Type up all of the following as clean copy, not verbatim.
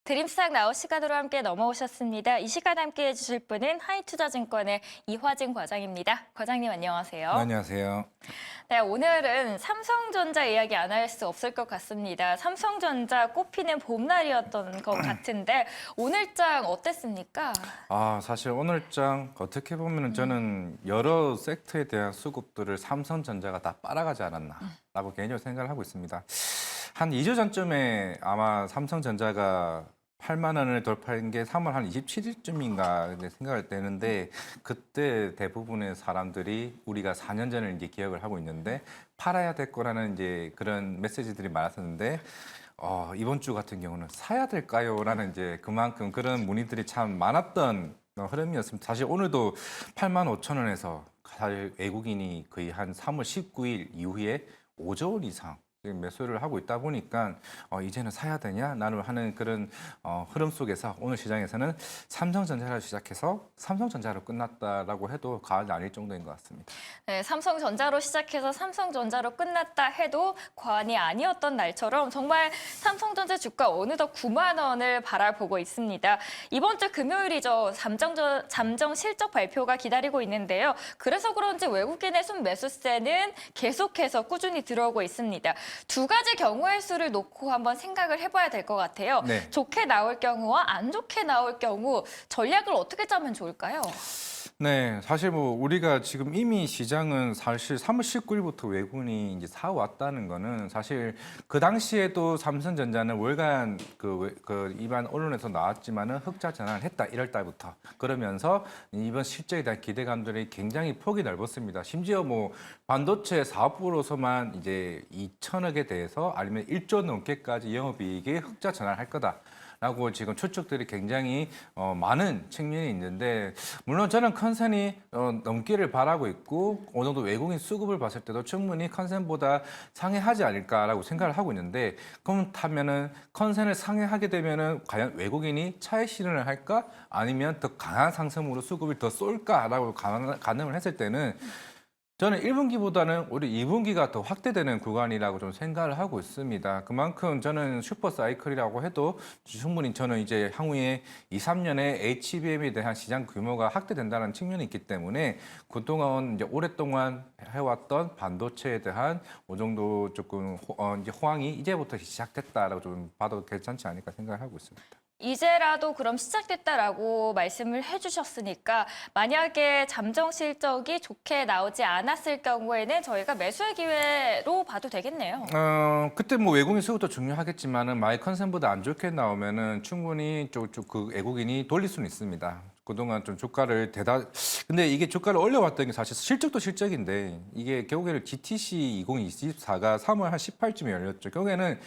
드림스탁 나우 시간으로 함께 넘어오셨습니다. 이 시간 함께 해주실 분은 하이투자증권의 이화진 과장입니다. 과장님 안녕하세요. 네, 안녕하세요. 네, 오늘은 삼성전자 이야기 안 할 수 없을 것 같습니다. 삼성전자 꽃피는 봄날이었던 것 같은데 오늘장 어땠습니까? 사실 오늘장 어떻게 보면 저는 여러 섹터에 대한 수급들을 삼성전자가 다 빨아가지 않았나라고 개인적으로 생각을 하고 있습니다. 한 2주 전쯤에 아마 삼성전자가 8만 원을 돌파한 게 3월 한 27일쯤인가 생각을 되는데 그때 대부분의 사람들이 우리가 4년 전을 이제 기억을 하고 있는데 팔아야 될 거라는 이제 그런 메시지들이 많았었는데 이번 주 같은 경우는 사야 될까요? 라는 이제 그만큼 그런 문의들이 참 많았던 흐름이었습니다. 사실 오늘도 8만 5천 원에서 사실 외국인이 거의 한 3월 19일 이후에 5조 원 이상 지금 매수를 하고 있다 보니까 이제는 사야 되냐 나는 하는 그런 흐름 속에서 오늘 시장에서는 삼성전자로 시작해서 삼성전자로 끝났다라고 해도 과언이 아닐 정도인 것 같습니다. 네, 삼성전자로 시작해서 삼성전자로 끝났다 해도 과언이 아니었던 날처럼 정말 삼성전자 주가 어느덧 9만 원을 바라보고 있습니다. 이번 주 금요일이죠. 잠정 실적 발표가 기다리고 있는데요. 그래서 그런지 외국인의 순매수세는 계속해서 꾸준히 들어오고 있습니다. 두 가지 경우의 수를 놓고 한번 생각을 해봐야 될 것 같아요. 네. 좋게 나올 경우와 안 좋게 나올 경우 전략을 어떻게 짜면 좋을까요? 네, 사실 뭐 우리가 지금 이미 시장은 사실 3월 19일부터 외국인이 이제 사왔다는 거는 사실 그 당시에도 삼성전자는 월간 그 일반 언론에서 나왔지만은 흑자 전환을 했다 1월 달부터 그러면서 이번 실적에 대한 기대감들이 굉장히 폭이 넓었습니다. 심지어 뭐 반도체 사업부로서만 이제 2천억에 대해서 아니면 1조 넘게까지 영업이익이 흑자 전환할 거다. 라고 지금 추측들이 굉장히 많은 측면이 있는데 물론 저는 컨센이 넘기를 바라고 있고 어느 정도 외국인 수급을 봤을 때도 충분히 컨센보다 상회하지 않을까라고 생각을 하고 있는데 그렇다면은 컨센을 상회하게 되면은 과연 외국인이 차익 실현을 할까 아니면 더 강한 상승으로 수급을 더 쏠까라고 가늠을 했을 때는 저는 1분기보다는 오히려 2분기가 더 확대되는 구간이라고 좀 생각을 하고 있습니다. 그만큼 저는 슈퍼 사이클이라고 해도 충분히 저는 이제 향후에 2, 3년에 HBM에 대한 시장 규모가 확대된다는 측면이 있기 때문에 그동안 이제 오랫동안 해왔던 반도체에 대한 어느 정도 조금 이제 호황이 이제부터 시작됐다라고 좀 봐도 괜찮지 않을까 생각을 하고 있습니다. 이제라도 그럼 시작됐다라고 말씀을 해주셨으니까 만약에 잠정 실적이 좋게 나오지 않았을 경우에는 저희가 매수의 기회로 봐도 되겠네요. 그때 뭐 외국인 수급도 중요하겠지만은 마이 컨센보다 안 좋게 나오면은 충분히 그 외국인이 돌릴 수는 있습니다. 그동안 좀 주가를 근데 이게 주가를 올려왔던 게 사실 실적도 실적인데 이게 결국에는 GTC 2024가 3월 한 18쯤에 열렸죠. 결국에는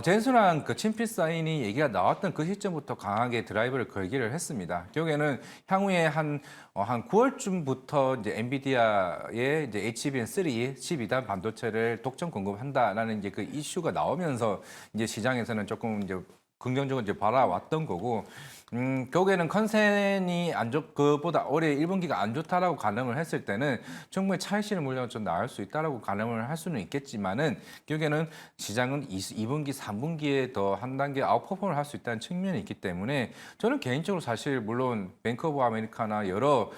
제순환 그 친필 사인이 얘기가 나왔던 그 시점부터 강하게 드라이브를 걸기를 했습니다. 결국에는 향후에 한 9월쯤부터 이제 엔비디아의 이제 HBM3 12단 반도체를 독점 공급한다라는 이제 그 이슈가 나오면서 이제 시장에서는 조금 이제 긍정적으로 이제 바라왔던 거고, 결국에는 컨센이 그보다 올해 1분기가 안 좋다라고 가늠을 했을 때는 충분히 차익실현 물량은 좀 나을 수 있다라고 가늠을 할 수는 있겠지만은, 결국에는 시장은 2분기, 3분기에 더 한 단계 아웃퍼폼을 할 수 있다는 측면이 있기 때문에 저는 개인적으로 사실 물론 뱅크 오브 아메리카나 여러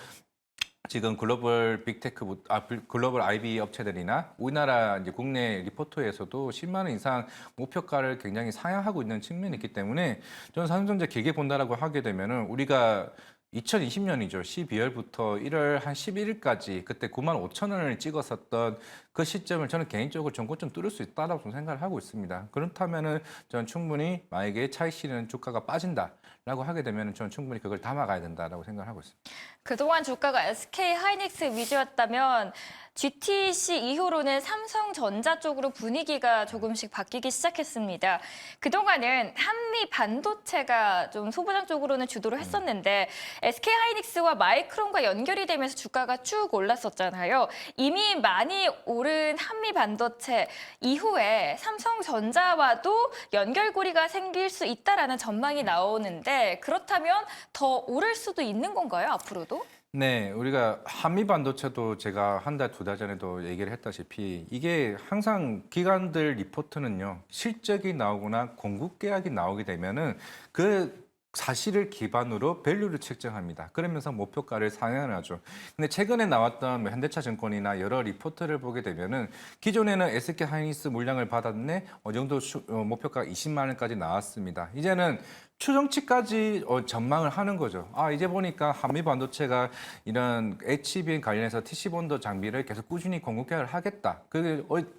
지금 글로벌 빅테크, 글로벌 IB 업체들이나 우리나라 이제 국내 리포터에서도 10만 원 이상 목표가를 굉장히 상향하고 있는 측면이 있기 때문에 저는 삼성전자 길게 본다라고 하게 되면은 우리가 2020년이죠. 12월부터 1월 한 11일까지 그때 9만 5천 원을 찍었었던 그 시점을 저는 개인적으로 전고점 뚫을 수 있다라고 좀 생각을 하고 있습니다. 그렇다면은 저는 충분히 만약에 차익 실현 주가가 빠진다라고 하게 되면은 저는 충분히 그걸 담아가야 된다라고 생각을 하고 있습니다. 그동안 주가가 SK 하이닉스 위주였다면 GTC 이후로는 삼성전자 쪽으로 분위기가 조금씩 바뀌기 시작했습니다. 그동안은 한미 반도체가 좀 소부장 쪽으로는 주도를 했었는데 SK 하이닉스와 마이크론과 연결이 되면서 주가가 쭉 올랐었잖아요. 이미 많이 오른 한미 반도체 이후에 삼성전자와도 연결고리가 생길 수 있다라는 전망이 나오는데 그렇다면 더 오를 수도 있는 건가요, 앞으로도? 네, 우리가 한미 반도체도 제가 한 달, 두 달 전에도 얘기를 했다시피 이게 항상 기관들 리포트는요, 실적이 나오거나 공급 계약이 나오게 되면은 그 사실을 기반으로 밸류를 책정합니다. 그러면서 목표가를 상향하죠. 근데 최근에 나왔던 뭐 현대차 증권이나 여러 리포트를 보게 되면은 기존에는 SK 하이닉스 물량을 받았네, 어느 정도 목표가 20만 원까지 나왔습니다. 이제는 추정치까지 전망을 하는 거죠. 아, 이제 보니까 한미 반도체가 이런 HBM 관련해서 TC본도 장비를 계속 꾸준히 공급 계약을 하겠다.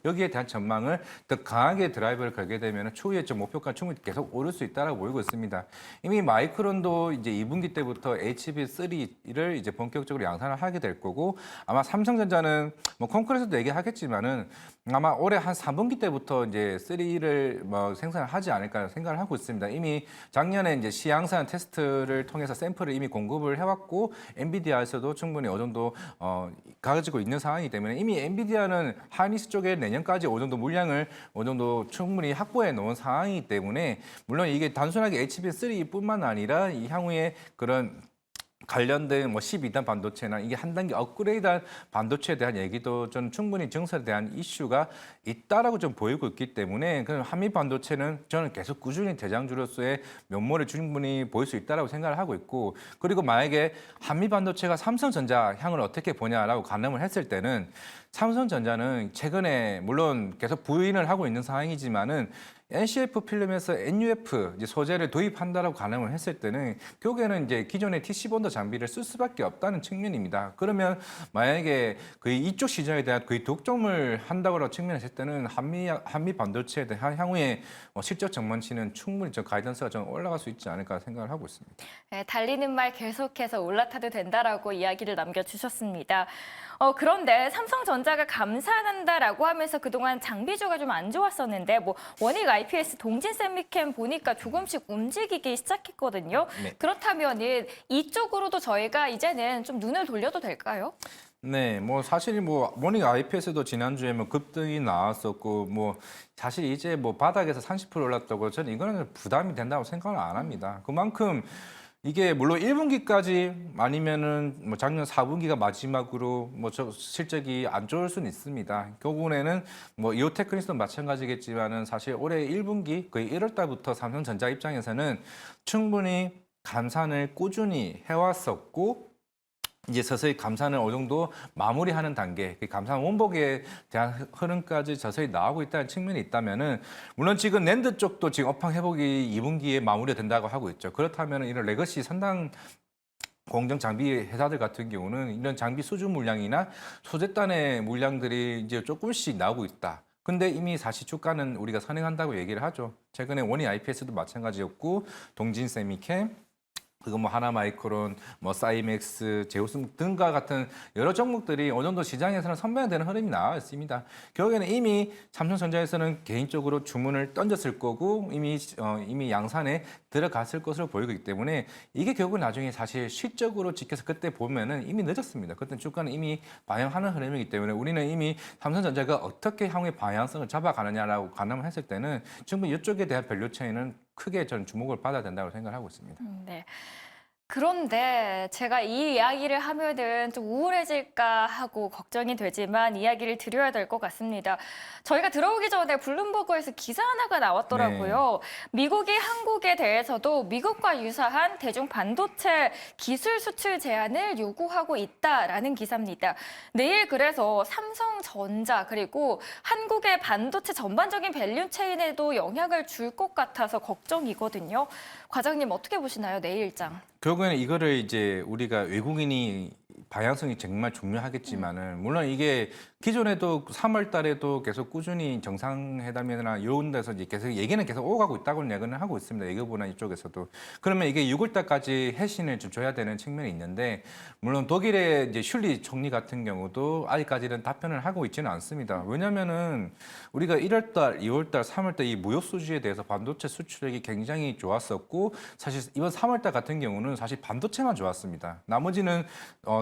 여기에 대한 전망을 더 강하게 드라이브를 걸게 되면 추후에 좀 목표가 충분히 계속 오를 수 있다라고 보이고 있습니다. 이미 마이크론도 이제 2분기 때부터 HB3를 이제 본격적으로 양산을 하게 될 거고, 아마 삼성전자는 뭐 콘크리트도 얘기하겠지만은 아마 올해 한 3분기 때부터 이제 3를 뭐 생산을 하지 않을까 생각을 하고 있습니다. 이미 작년에 이제 시향산 테스트를 통해서 샘플을 이미 공급을 해왔고, 엔비디아에서도 충분히 어느 정도 가지고 있는 상황이기 때문에 이미 엔비디아는 하이닉스 쪽에 내년까지 어느 정도 물량을 어느 정도 충분히 확보해 놓은 상황이기 때문에, 물론 이게 단순하게 HBM3뿐만 아니라 이 향후에 그런 관련된 뭐 12단 반도체나 이게 한 단계 업그레이드한 반도체에 대한 얘기도 좀 충분히 증설에 대한 이슈가 있다라고 좀 보이고 있기 때문에, 그 한미 반도체는 저는 계속 꾸준히 대장주로서의 면모를 충분히 보일 수 있다라고 생각을 하고 있고, 그리고 만약에 한미 반도체가 삼성전자 향을 어떻게 보냐라고 가늠을 했을 때는, 삼성전자는 최근에 물론 계속 부인을 하고 있는 상황이지만은 NCF 필름에서 NUF 이제 소재를 도입한다라고 가늠을 했을 때는 결국에는 이제 기존의 TC본드 장비를 쓸 수밖에 없다는 측면입니다. 그러면 만약에 거의 이쪽 시장에 대한 거의 독점을 한다고 측면했을 때는 한미 반도체에 대한 향후에 실적 전망치는 충분히 저 가이던스가 좀 올라갈 수 있지 않을까 생각을 하고 있습니다. 네, 달리는 말 계속해서 올라타도 된다라고 이야기를 남겨주셨습니다. 그런데 삼성전자가 감산한다라고 하면서 그동안 장비주가 좀 안 좋았었는데, 뭐 원익 IPS, 동진 세미캠 보니까 조금씩 움직이기 시작했거든요. 네. 그렇다면은 이쪽으로도 저희가 이제는 좀 눈을 돌려도 될까요? 네, 뭐 사실 뭐 모닝 IPS도 지난주에 뭐 급등이 나왔었고, 뭐 사실 이제 뭐 바닥에서 30% 올랐다고 저는 이거는 부담이 된다고 생각을 안 합니다. 그만큼 이게 물론 1분기까지 아니면은 뭐 작년 4분기가 마지막으로 뭐 저 실적이 안 좋을 수는 있습니다. 결국에는 뭐 이오테크니스도 마찬가지겠지만은 사실 올해 1분기 거의 1월 달부터 삼성전자 입장에서는 충분히 감산을 꾸준히 해왔었고, 이제 서서히 감산을 어느 정도 마무리하는 단계, 그 감산 원복에 대한 흐름까지 서서히 나오고 있다는 측면이 있다면은, 물론 지금 낸드 쪽도 지금 업황 회복이 2분기에 마무리가 된다고 하고 있죠. 그렇다면 이런 레거시 선당 공정 장비 회사들 같은 경우는 이런 장비 수주 물량이나 소재단의 물량들이 이제 조금씩 나오고 있다. 근데 이미 사실 주가는 우리가 선행한다고 얘기를 하죠. 최근에 원희 IPS도 마찬가지였고, 동진 세미캠, 그거 뭐 하나마이크론, 뭐 사이맥스, 제우스 등과 같은 여러 종목들이 어느 정도 시장에서는 선반영되는 흐름이 나와 있습니다. 결국에는 이미 삼성전자에서는 개인적으로 주문을 던졌을 거고, 이미 양산에 들어갔을 것으로 보이기 때문에 이게 결국 나중에 사실 실적으로 지켜서 그때 보면은 이미 늦었습니다. 그때 주가는 이미 반영하는 흐름이기 때문에 우리는 이미 삼성전자가 어떻게 향후의 방향성을 잡아가느냐라고 가늠을 했을 때는 충분히 이쪽에 대한 밸류 체인은 크게 전 주목을 받아야 된다고 생각을 하고 있습니다. 네. 그런데 제가 이 이야기를 하면은 좀 우울해질까 하고 걱정이 되지만 이야기를 드려야 될 것 같습니다. 저희가 들어오기 전에 블룸버그에서 기사 하나가 나왔더라고요. 미국이 한국에 대해서도 미국과 유사한 대중 반도체 기술 수출 제한을 요구하고 있다라는 기사입니다. 내일 그래서 삼성전자 그리고 한국의 반도체 전반적인 밸류 체인에도 영향을 줄 것 같아서 걱정이거든요. 과장님 어떻게 보시나요? 내일 일장. 결국에는 이거를 이제 우리가 외국인이 방향성이 정말 중요하겠지만은, 물론 이게 기존에도 3월 달에도 계속 꾸준히 정상회담이나 이런 데서 이제 계속 얘기는 계속 오가고 있다고 얘기는 하고 있습니다. 외교부나 이쪽에서도. 그러면 이게 6월 달까지 해신을 좀 줘야 되는 측면이 있는데, 물론 독일의 이제 슐리 총리 같은 경우도 아직까지는 답변을 하고 있지는 않습니다. 왜냐면은 우리가 1월 달, 2월 달, 3월 달 이 무역 수지에 대해서 반도체 수출액이 굉장히 좋았었고, 사실 이번 3월 달 같은 경우는 사실 반도체만 좋았습니다. 나머지는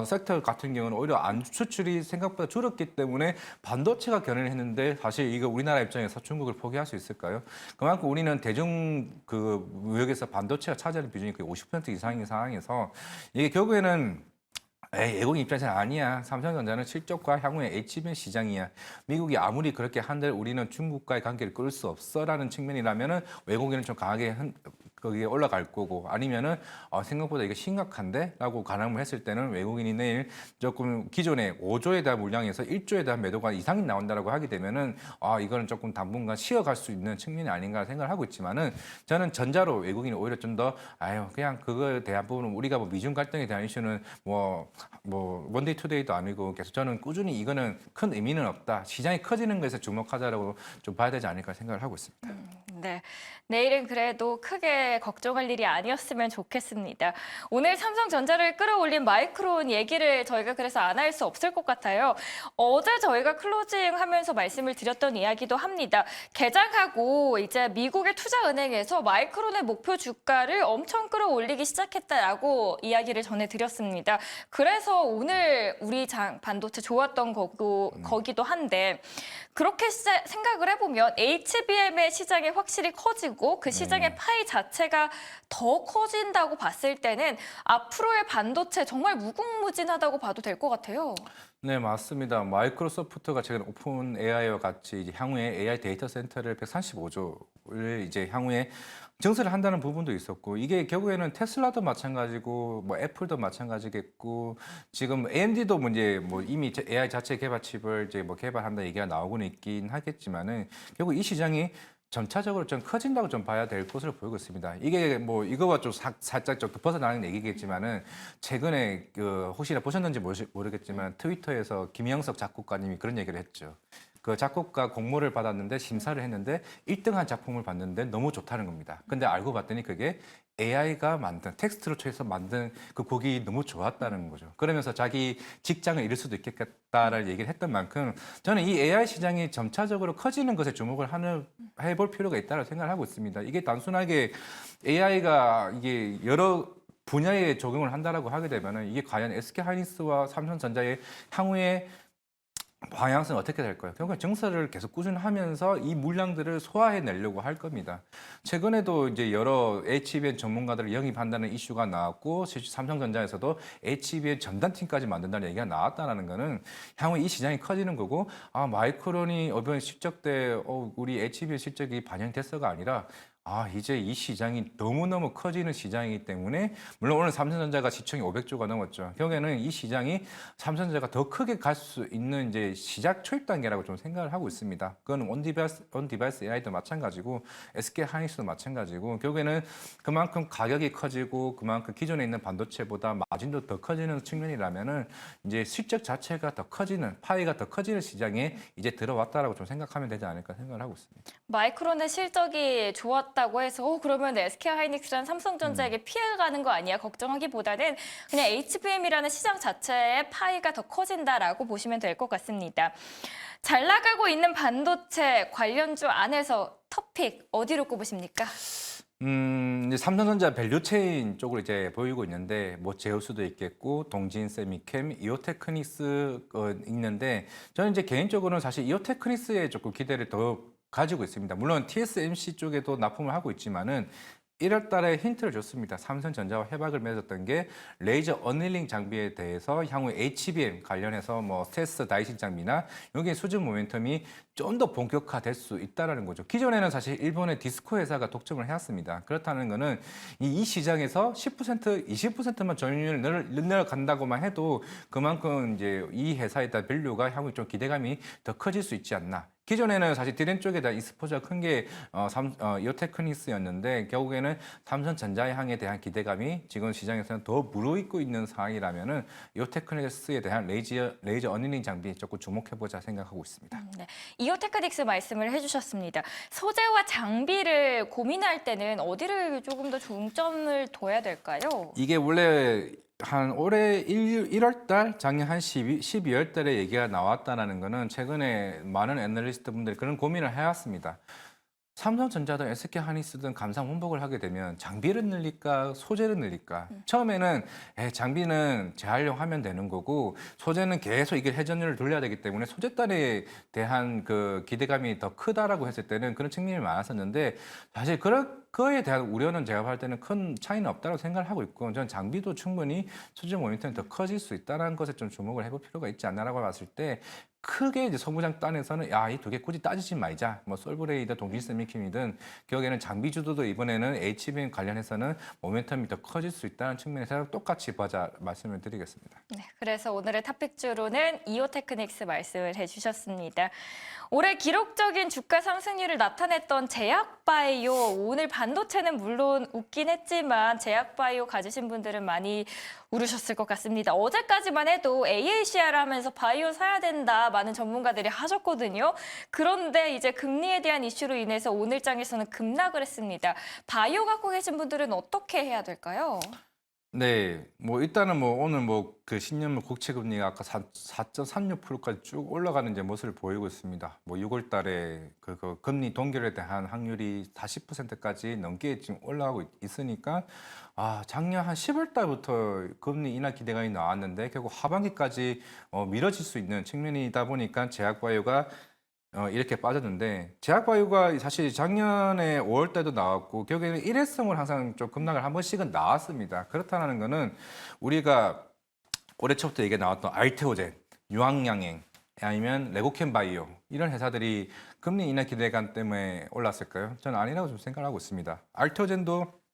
섹터 같은 경우는 오히려 안 수출이 생각보다 줄었기 때문에 반도체가 견인을 했는데, 사실 이거 우리나라 입장에서 중국을 포기할 수 있을까요? 그만큼 우리는 대중 그 무역에서 반도체가 차지하는 비중이 거의 50% 이상인 상황에서 이게 결국에는 에이, 애국 입장에서는 아니야. 삼성전자는 실적과 향후의 HBM 시장이야. 미국이 아무리 그렇게 한들 우리는 중국과의 관계를 끊을 수 없어라는 측면이라면은 외국인은 좀 강하게 거기에 올라갈 거고 아니면은 생각보다 이게 심각한데라고 가늠을 했을 때는 외국인이 내일 조금 기존의 5조에 대한 물량에서 1조에 대한 매도가 이상이 나온다라고 하게 되면은 이거는 조금 당분간 쉬어갈 수 있는 측면이 아닌가 생각을 하고 있지만은 저는 전자로 외국인이 오히려 좀 더 그냥 그거에 대한 부분은 우리가 뭐 미중 갈등에 대한 이슈는 뭐 원데이 투데이도 아니고 계속 저는 꾸준히 이거는 큰 의미는 없다. 시장이 커지는 것에 주목하자라고 좀 봐야 되지 않을까 생각을 하고 있습니다. 네. 내일은 그래도 크게 걱정할 일이 아니었으면 좋겠습니다. 오늘 삼성전자를 끌어올린 마이크론 얘기를 저희가 그래서 안 할 수 없을 것 같아요. 어제 저희가 클로징 하면서 말씀을 드렸던 이야기도 합니다. 개장하고 이제 미국의 투자은행에서 마이크론의 목표 주가를 엄청 끌어올리기 시작했다라고 이야기를 전해드렸습니다. 그래서 오늘 우리 반도체 좋았던 거기도 한데 그렇게 생각을 해보면 HBM의 시장이 확실히 커지고 그 시장의 파이 자체가 더 커진다고 봤을 때는 앞으로의 반도체 정말 무궁무진하다고 봐도 될 것 같아요. 네, 맞습니다. 마이크로소프트가 최근 오픈 AI와 같이 이제 향후에 AI 데이터 센터를 135조를 이제 향후에 증설을 한다는 부분도 있었고 이게 결국에는 테슬라도 마찬가지고 뭐 애플도 마찬가지겠고 지금 AMD도 이제 이미 AI 자체 개발 칩을 이제 개발한다 얘기가 나오고는 있긴 하겠지만은 결국 이 시장이 점차적으로 좀 커진다고 좀 봐야 될 것으로 보이고 있습니다. 이게 이거와 좀 살짝 좀 벗어나는 얘기겠지만은 최근에 혹시나 보셨는지 모르겠지만 트위터에서 김영석 작곡가님이 그런 얘기를 했죠. 그 작곡가 공모를 받았는데 심사를 했는데 1등한 작품을 봤는데 너무 좋다는 겁니다. 근데 알고 봤더니 그게 AI가 만든 텍스트로 쳐서 만든 그 곡이 너무 좋았다는 거죠. 그러면서 자기 직장을 잃을 수도 있겠다라는 얘기를 했던 만큼 저는 이 AI 시장이 점차적으로 커지는 것에 주목을 해볼 필요가 있다고 생각을 하고 있습니다. 이게 단순하게 AI가 이게 여러 분야에 적용을 한다라고 하게 되면은 이게 과연 SK하이닉스와 삼성전자의 향후에 방향성은 어떻게 될까요? 결국은 증설을 계속 꾸준히 하면서 이 물량들을 소화해 내려고 할 겁니다. 최근에도 이제 여러 HBM 전문가들을 영입한다는 이슈가 나왔고, 실제 삼성전자에서도 HBM 전담팀까지 만든다는 얘기가 나왔다는 거는 향후 이 시장이 커지는 거고, 마이크론이 이번 실적 때 우리 HBM 실적이 반영됐어가 아니라 이제 이 시장이 너무너무 커지는 시장이기 때문에 물론 오늘 삼성전자가 시총이 500조가 넘었죠. 결국에는 이 시장이 삼성전자가 더 크게 갈 수 있는 이제 시작 초입 단계라고 좀 생각을 하고 있습니다. 그건 온디바이스 AI도 마찬가지고 SK하이닉스도 마찬가지고 결국에는 그만큼 가격이 커지고 그만큼 기존에 있는 반도체보다 마진도 더 커지는 측면이라면은 이제 실적 자체가 더 커지는 파이가 더 커지는 시장에 이제 들어왔다라고 좀 생각하면 되지 않을까 생각을 하고 있습니다. 마이크론의 실적이 좋았다고 해서 그러면 SK하이닉스랑 삼성전자에게 피해가 가는 거 아니야 걱정하기보다는 그냥 HBM이라는 시장 자체의 파이가 더 커진다라고 보시면 될 것 같습니다. 잘 나가고 있는 반도체 관련주 안에서 토픽 어디로 꼽으십니까? 이제 삼성전자 밸류체인 쪽으로 이제 보이고 있는데 제우스도 있겠고 동진 세미캠, 이오테크닉스 있는데 저는 이제 개인적으로는 사실 이오테크닉스에 조금 기대를 더 가지고 있습니다. 물론 TSMC 쪽에도 납품을 하고 있지만은 1월 달에 힌트를 줬습니다. 삼성전자와 협약을 맺었던 게 레이저 어닐링 장비에 대해서 향후 HBM 관련해서 스텔스 다이신 장비나 여기에 수준 모멘텀이 좀 더 본격화될 수 있다는 거죠. 기존에는 사실 일본의 디스코 회사가 독점을 해왔습니다. 그렇다는 거는 이 시장에서 10%, 20%만 점유율을 늘려간다고만 해도 그만큼 이제 이 회사에 대한 밸류가 향후 좀 기대감이 더 커질 수 있지 않나. 기존에는 사실 디램 쪽에 대한 익스포저가 큰 게 이오테크닉스였는데 결국에는 삼성전자의 향에 대한 기대감이 지금 시장에서는 더 무르익고 있는 상황이라면은 이오테크닉스에 대한 레이저 어닝 장비 조금 주목해보자 생각하고 있습니다. 네. 이오테크닉스 말씀을 해주셨습니다. 소재와 장비를 고민할 때는 어디를 조금 더 중점을 둬야 될까요? 이게 원래 한 올해 1월 달, 작년 한 12월 달에 얘기가 나왔다는 거는 최근에 많은 애널리스트 분들이 그런 고민을 해왔습니다. 삼성전자든 SK하이닉스든 감상 혼복을 하게 되면 장비를 늘릴까 소재를 늘릴까? 처음에는 장비는 재활용하면 되는 거고 소재는 계속 이게 회전율을 돌려야 되기 때문에 소재단에 대한 그 기대감이 더 크다라고 했을 때는 그런 측면이 많았었는데 사실 그거에 대한 우려는 제가 볼 때는 큰 차이는 없다고 생각을 하고 있고 저는 장비도 충분히 수준 모니터는 더 커질 수 있다는 것에 좀 주목을 해볼 필요가 있지 않나라고 봤을 때 크게 이제 소부장 단에서는 야, 이 두 개 굳이 따지지 말자. 뭐 솔브레이든 동질스 미킴이든 결국에는 장비 주도도 이번에는 HBM 관련해서는 모멘텀이 더 커질 수 있다는 측면에서 똑같이 보자 말씀을 드리겠습니다. 네, 그래서 오늘의 탑픽주로는 이오테크닉스 말씀을 해주셨습니다. 올해 기록적인 주가 상승률을 나타냈던 제약바이오, 오늘 반도체는 물론 웃긴 했지만 제약바이오 가지신 분들은 많이 우르셨을 것 같습니다. 어제까지만 해도 AACR 하면서 바이오 사야 된다 많은 전문가들이 하셨거든요. 그런데 이제 금리에 대한 이슈로 인해서 오늘장에서는 급락을 했습니다. 바이오 갖고 계신 분들은 어떻게 해야 될까요? 네, 뭐 일단은 뭐 오늘 뭐 그 10년물 국채 금리가 아까 4.36%까지 쭉 올라가는 이제 모습을 보이고 있습니다. 뭐 6월 달에 그 금리 동결에 대한 확률이 40%까지 넘게 지금 올라가고 있으니까 작년 한 10월 달부터 금리 인하 기대가 나왔는데 결국 하반기까지 미뤄질 수 있는 측면이다 보니까 제약바이오가 이렇게 빠졌는데 제약바이오가 사실 작년에 5월 달도 나왔고 결국에는 일회성으로 항상 좀 급락을 한 번씩은 나왔습니다. 그렇다는 거는 우리가 올해 초부터 얘기 나왔던 알테오젠, 유황양행 아니면 레고캠바이오 이런 회사들이 금리 인하 기대감 때문에 올랐을까요? 저는 아니라고 좀 생각하고 있습니다. 알테오젠도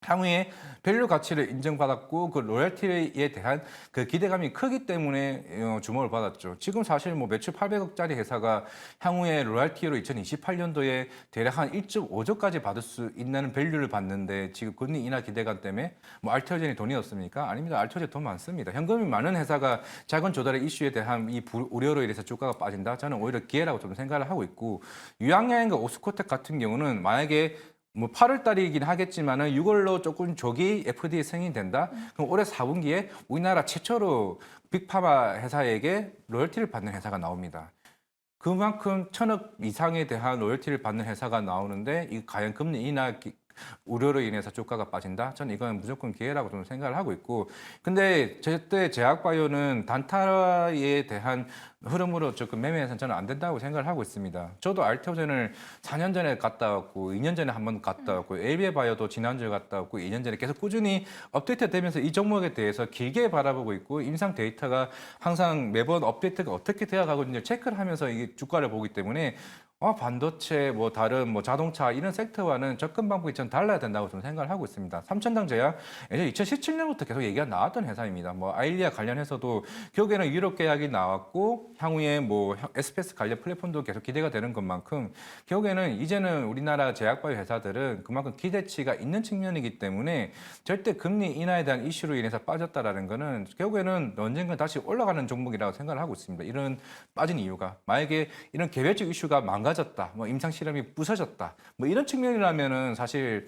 향후에 밸류 가치를 인정받았고 그 로열티에 대한 그 기대감이 크기 때문에 주목을 받았죠. 지금 사실 뭐 매출 800억짜리 회사가 향후에 로열티로 2028년도에 대략 한 1.5조까지 받을 수 있는 밸류를 받는데 지금 금리 인하 기대감 때문에 뭐 알테오젠이 돈이 없습니까? 아닙니다. 알테오젠 돈 많습니다. 현금이 많은 회사가 자금 조달의 이슈에 대한 이 우려로 인해서 주가가 빠진다. 저는 오히려 기회라고 좀 생각을 하고 있고 유황야행과 오스코텍 같은 경우는 만약에 뭐 8월 달이긴 하겠지만은 6월로 조금 조기 FDA 승인된다. 그럼 올해 4분기에 우리나라 최초로 빅파마 회사에게 로열티를 받는 회사가 나옵니다. 그만큼 1,000억 이상에 대한 로열티를 받는 회사가 나오는데 이 과연 금리 인하 우려로 인해서 주가가 빠진다? 저는 이건 무조건 기회라고 좀 생각을 하고 있고 근데 절대 제약바이오는 단타에 대한 흐름으로 조금 매매해서는 저는 안 된다고 생각을 하고 있습니다. 저도 알테오젠을 4년 전에 갔다 왔고 2년 전에 한 번 갔다 왔고 엘비에 바이오도 지난주에 갔다 왔고 2년 전에 계속 꾸준히 업데이트 되면서 이 종목에 대해서 길게 바라보고 있고 임상 데이터가 항상 매번 업데이트가 어떻게 되어가고 있는지 체크를 하면서 이게 주가를 보기 때문에 반도체, 뭐 다른 뭐 자동차 이런 섹터와는 접근 방법이 좀 달라야 된다고 좀 생각을 하고 있습니다. 삼천당 제약 예전 2017년부터 계속 얘기가 나왔던 회사입니다. 뭐 아일리아 관련해서도 결국에는 유럽 계약이 나왔고 향후에 뭐 SPS 관련 플랫폼도 계속 기대가 되는 것만큼 결국에는 이제는 우리나라 제약바이오 회사들은 그만큼 기대치가 있는 측면이기 때문에 절대 금리 인하에 대한 이슈로 인해서 빠졌다라는 거는 결국에는 언젠가 다시 올라가는 종목이라고 생각을 하고 있습니다. 이런 빠진 이유가 만약에 이런 개별적 이슈가 망가졌다, 뭐 임상 실험이 부서졌다, 뭐 이런 측면이라면은 사실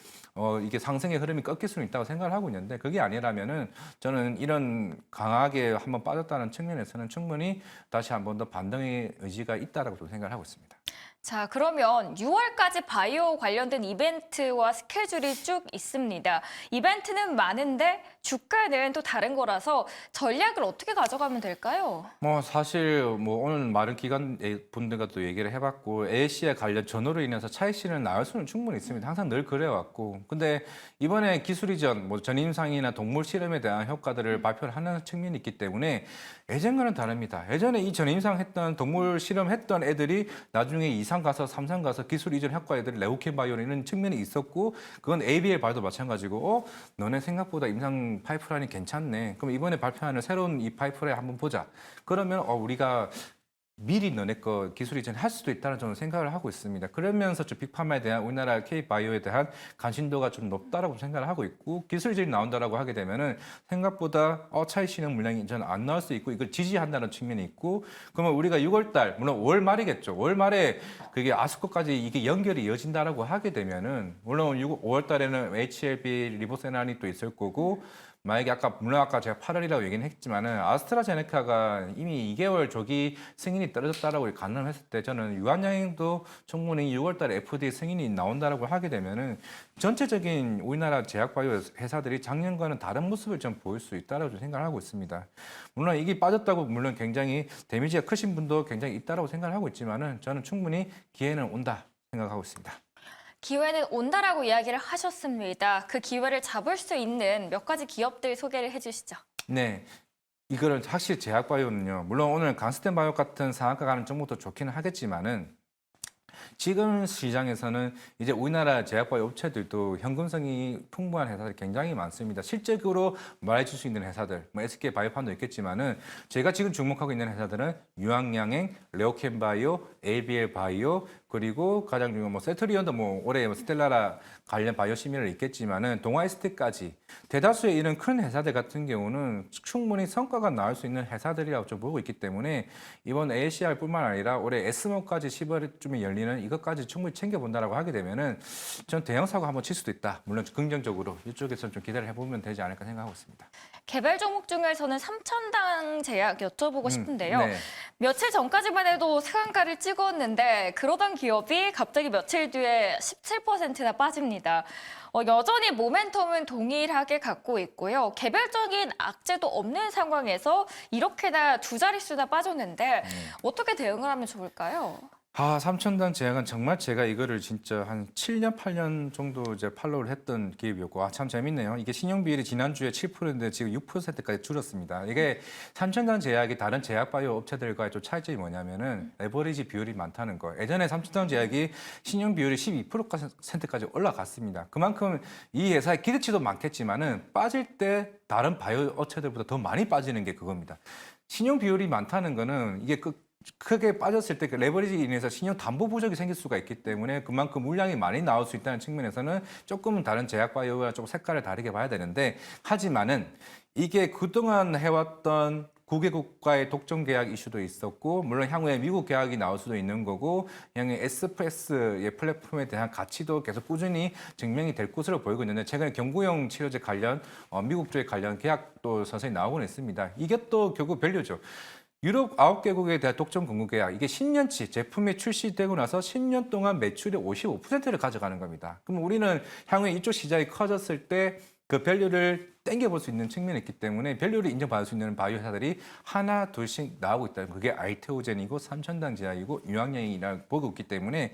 이게 상승의 흐름이 꺾일 수는 있다고 생각을 하고 있는데 그게 아니라면은 저는 이런 강하게 한번 빠졌다는 측면에서는 충분히 다시 한 번 더 반등의 의지가 있다라고 좀 생각을 하고 있습니다. 자, 그러면 6월까지 바이오 관련된 이벤트와 스케줄이 쭉 있습니다. 이벤트는 많은데 주가는 또 다른 거라서 전략을 어떻게 가져가면 될까요? 뭐 사실 뭐 오늘 많은 기관 분들과 또 얘기를 해봤고 AC에 관련 전후로 인해서 차익실은 나올 수는 충분히 있습니다. 항상 늘 그래왔고 근데 이번에 기술 이전, 뭐 전임상이나 동물 실험에 대한 효과들을 발표를 하는 측면이 있기 때문에 예전과는 다릅니다. 예전에 이 전임상 했던 동물 실험 했던 애들이 나중에 이상 가서 삼상 가서 기술 이전 효과 애들이 레오켄 바이오 이런 측면이 있었고 그건 ABL 발도 마찬가지고 너네 생각보다 임상 파이프라인이 괜찮네. 그럼 이번에 발표하는 새로운 이 파이프라인 한번 보자. 그러면 우리가 미리 너네 거 기술 이전 할 수도 있다는 저는 생각을 하고 있습니다. 그러면서 좀 빅파마에 대한 우리나라 K바이오에 대한 관심도가 좀 높다라고 생각을 하고 있고 기술 이전이 나온다라고 하게 되면은 생각보다 차익 실현 물량이 저는 안 나올 수 있고 이걸 지지한다는 측면이 있고 그러면 우리가 6월 달 물론 5월 말이겠죠. 5월 말에 그게 아스코까지 이게 연결이 이어진다라고 하게 되면은 물론 5월 달에는 HLB 리보세난이 또 있을 거고 만약에 물론 아까 제가 8월이라고 얘기는 했지만은 아스트라제네카가 이미 2개월 조기 승인이 떨어졌다라고 가늠했을 때 저는 유한양행도 충분히 6월 달에 FDA 승인이 나온다라고 하게 되면은 전체적인 우리나라 제약바이오 회사들이 작년과는 다른 모습을 좀 보일 수 있다라고 생각을 하고 있습니다. 물론 이게 빠졌다고 물론 굉장히 데미지가 크신 분도 굉장히 있다라고 생각을 하고 있지만은 저는 충분히 기회는 온다 생각하고 있습니다. 기회는 온다라고 이야기를 하셨습니다. 그 기회를 잡을 수 있는 몇 가지 기업들 소개를 해주시죠. 네. 이거를 확실히 제약바이오는요. 물론 오늘 강스텐바이오 같은 상한가 가는 종목도 좋기는 하겠지만은 지금 시장에서는 이제 우리나라 제약바이오 업체들도 현금성이 풍부한 회사들이 굉장히 많습니다. 실적으로 말해줄 수 있는 회사들, 뭐 SK 바이오팜도 있겠지만은 제가 지금 주목하고 있는 회사들은 유황양행, 레오캠바이오, ABL 바이오, 그리고 가장 중요한 뭐 세트리온도 뭐 올해 뭐 스텔라라 관련 바이오 시미를 있겠지만은 동아이스트까지 대다수의 이런 큰 회사들 같은 경우는 충분히 성과가 나올 수 있는 회사들이라고 좀 보고 있기 때문에 이번 ACR뿐만 아니라 올해 에스모까지 10월쯤에 열리는 이것까지 충분히 챙겨본다라고 하게 되면은 전 대형 사고 한번 칠 수도 있다. 물론 긍정적으로 이쪽에서 좀 기대를 해보면 되지 않을까 생각하고 있습니다. 개별 종목 중에서는 삼천당 제약 여쭤보고 싶은데요. 네. 며칠 전까지만 해도 상한가를 찍었는데 그러던 기업이 갑자기 며칠 뒤에 17%나 빠집니다. 여전히 모멘텀은 동일하게 갖고 있고요. 개별적인 악재도 없는 상황에서 이렇게나 두 자릿수나 빠졌는데 어떻게 대응을 하면 좋을까요? 삼천단 제약은 정말 제가 이거를 진짜 한 7년, 8년 정도 이제 팔로우를 했던 기업이었고, 참 재밌네요. 이게 신용 비율이 지난주에 7%인데 지금 6%까지 줄었습니다. 이게 삼천단 제약이 다른 제약 바이오 업체들과의 좀 차이점이 뭐냐면은 레버리지 비율이 많다는 거. 예전에 삼천단 제약이 신용 비율이 12%까지 올라갔습니다. 그만큼 이 회사의 기대치도 많겠지만은 빠질 때 다른 바이오 업체들보다 더 많이 빠지는 게 그겁니다. 신용 비율이 많다는 거는 이게 크게 빠졌을 때 그 레버리지 인해서 신용 담보 부족이 생길 수가 있기 때문에 그만큼 물량이 많이 나올 수 있다는 측면에서는 조금은 다른 제약 바이오와 좀 색깔을 다르게 봐야 되는데, 하지만은 이게 그동안 해왔던 9개국과의 독점 계약 이슈도 있었고, 물론 향후에 미국 계약이 나올 수도 있는 거고, 향후에 에스프레스의 플랫폼에 대한 가치도 계속 꾸준히 증명이 될 것으로 보이고 있는데, 최근에 경구용 치료제 관련 미국 쪽에 관련 계약도 서서히 나오고는 있습니다. 이게 또 결국 밸류죠. 유럽 9개국에 대한 독점 공급 계약, 이게 10년치 제품이 출시되고 나서 10년 동안 매출의 55%를 가져가는 겁니다. 그럼 우리는 향후에 이쪽 시장이 커졌을 때 그 밸류를 땡겨볼 수 있는 측면이 있기 때문에 밸류를 인정받을 수 있는 바이오 회사들이 하나 둘씩 나오고 있다는, 그게 알테오젠이고 삼천당 제약이고 유황양이라고 보고 있기 때문에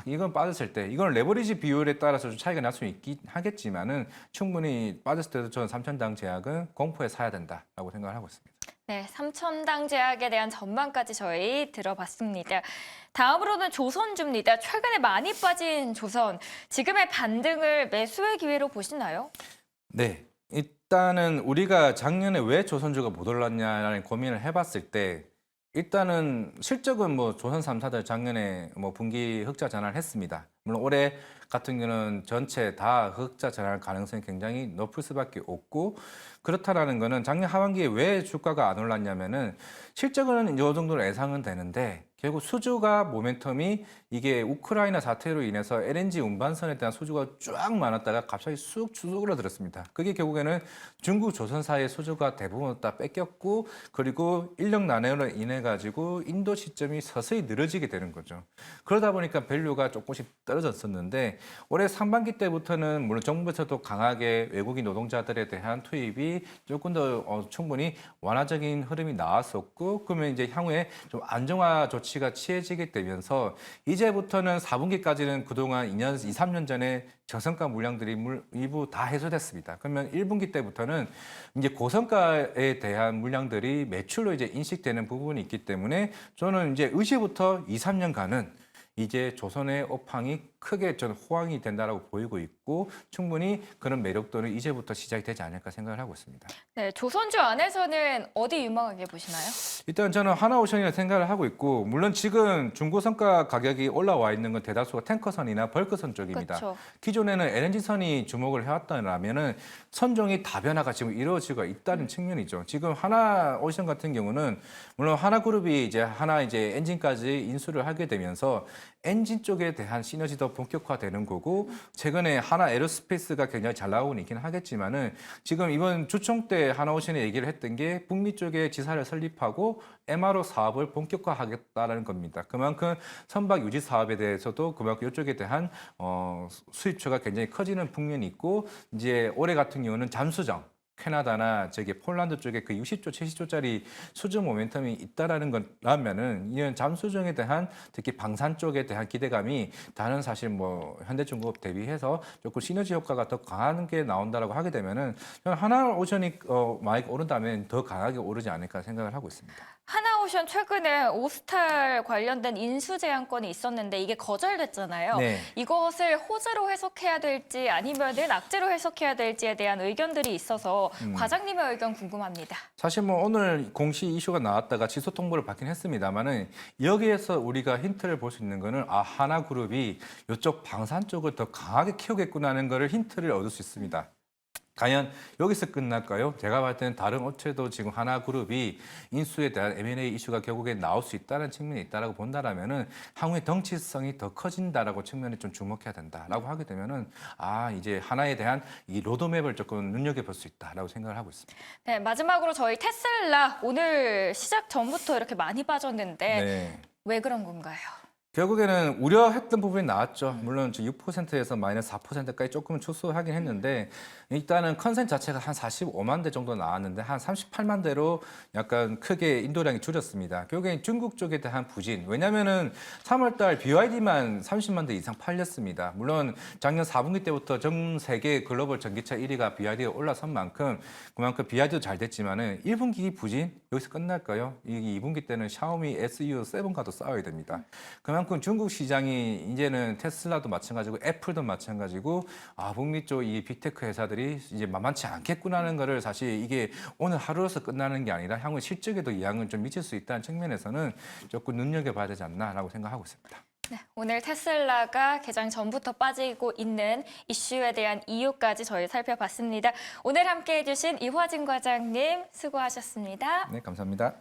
이건 빠졌을 때 이건 레버리지 비율에 따라서 좀 차이가 날 수 있긴 하겠지만은 충분히 빠졌을 때도 저는 삼천당 제약은 공포에 사야 된다라고 생각을 하고 있습니다. 네, 삼천당 제약에 대한 전망까지 저희 들어봤습니다. 다음으로는 조선주입니다. 최근에 많이 빠진 조선, 지금의 반등을 매수의 기회로 보시나요? 네. 일단은 우리가 작년에 왜 조선주가 못 올랐냐라는 고민을 해봤을 때, 일단은 실적은 뭐 조선 3사들 작년에 뭐 분기 흑자 전환을 했습니다. 물론 올해 같은 경우는 전체 다 흑자 전환 가능성이 굉장히 높을 수밖에 없고, 그렇다라는 거는 작년 하반기에 왜 주가가 안 올랐냐면은 실적은 이 정도로 예상은 되는데 결국 수주가 모멘텀이 이게 우크라이나 사태로 인해서 LNG 운반선에 대한 수주가 쫙 많았다가 갑자기 쑥 줄어들었습니다. 그게 결국에는 중국 조선사의 수주가 대부분 다 뺏겼고, 그리고 인력 난해로 인해 가지고 인도 시점이 서서히 늘어지게 되는 거죠. 그러다 보니까 밸류가 조금씩 떨어졌었는데, 올해 상반기 때부터는 물론 정부에서도 강하게 외국인 노동자들에 대한 투입이 조금 더 충분히 완화적인 흐름이 나왔었고, 그러면 이제 향후에 좀 안정화 조치가 취해지게 되면서 이제부터는 4분기까지는 그동안 2, 3년 전에 저성가 물량들이 일부 다 해소됐습니다. 그러면 1분기 때부터는 이제 고성가에 대한 물량들이 매출로 이제 인식되는 부분이 있기 때문에 저는 이제 의시부터 2, 3년간은 이제 조선의 업황이 크게 전 호황이 된다라고 보이고 있고, 충분히 그런 매력도는 이제부터 시작이 되지 않을까 생각을 하고 있습니다. 네, 조선주 안에서는 어디 유망하게 보시나요? 일단 저는 하나오션이라 생각을 하고 있고, 물론 지금 중고성가 가격이 올라와 있는 건 대다수가 탱커선이나 벌크선 쪽입니다. 그렇죠. 기존에는 LNG선이 주목을 해왔다면은 선종이 다변화가 지금 이루어지고 있다는 측면이죠. 지금 하나오션 같은 경우는 물론 하나그룹이 이제 엔진까지 인수를 하게 되면서 엔진 쪽에 대한 시너지도 본격화되는 거고, 최근에 하나 에어스페이스가 굉장히 잘 나오고 있긴 하겠지만은 지금 이번 주총 때 하나오션이 얘기를 했던 게 북미 쪽에 지사를 설립하고 MRO 사업을 본격화하겠다라는 겁니다. 그만큼 선박 유지 사업에 대해서도 그만큼 이쪽에 대한 수입처가 굉장히 커지는 측면이 있고, 이제 올해 같은 경우는 잠수정 캐나다나 저기 폴란드 쪽에 그 60조, 70조짜리 수주 모멘텀이 있다라는 거라면은 이런 잠수정에 대한 특히 방산 쪽에 대한 기대감이 다른 사실 뭐 현대중공업 대비해서 조금 시너지 효과가 더 강한 게 나온다라고 하게 되면은 저는 하나오션이 만약 오른다면 더 강하게 오르지 않을까 생각을 하고 있습니다. 하나오션 최근에 오스탈 관련된 인수 제한건이 있었는데 이게 거절됐잖아요. 네. 이것을 호재로 해석해야 될지 아니면은 악재로 해석해야 될지에 대한 의견들이 있어서 과장님의 의견 궁금합니다. 사실 뭐 오늘 공시 이슈가 나왔다가 취소 통보를 받긴 했습니다만은 여기에서 우리가 힌트를 볼 수 있는 거는 하나그룹이 이쪽 방산 쪽을 더 강하게 키우겠구나 하는 거를 힌트를 얻을 수 있습니다. 과연 여기서 끝날까요? 제가 봤을 때는 다른 업체도 지금 하나그룹이 인수에 대한 M&A 이슈가 결국에 나올 수 있다는 측면이 있다라고 본다라면은 향후의 덩치성이 더 커진다라고 측면에 좀 주목해야 된다라고 하게 되면은 이제 하나에 대한 이 로드맵을 조금 눈여겨볼 수 있다라고 생각을 하고 있습니다. 네, 마지막으로 저희 테슬라 오늘 시작 전부터 이렇게 많이 빠졌는데 네. 왜 그런 건가요? 결국에는 우려했던 부분이 나왔죠. 물론 6%에서 마이너스 4%까지 조금은 축소하긴 했는데 일단은 컨센 자체가 한 45만 대 정도 나왔는데 한 38만 대로 약간 크게 인도량이 줄었습니다. 결국엔 중국 쪽에 대한 부진. 왜냐면은 3월 달 BYD만 30만 대 이상 팔렸습니다. 물론 작년 4분기 때부터 전 세계 글로벌 전기차 1위가 BYD가 올라선 만큼 그만큼 BYD도 잘 됐지만은 1분기 부진 여기서 끝날까요? 이 2분기 때는 샤오미 SU7과도 싸워야 됩니다. 그만큼 중국 시장이 이제는 테슬라도 마찬가지고 애플도 마찬가지고 북미 쪽 이 빅테크 회사들이 이제 만만치 않겠구나 하는 거를 사실 이게 오늘 하루로서 끝나는 게 아니라 향후 실적에도 영향을 좀 미칠 수 있다는 측면에서는 조금 눈여겨봐야 되지 않나라고 생각하고 있습니다. 네, 오늘 테슬라가 개장 전부터 빠지고 있는 이슈에 대한 이유까지 저희 살펴봤습니다. 오늘 함께해 주신 이화진 과장님 수고하셨습니다. 네, 감사합니다.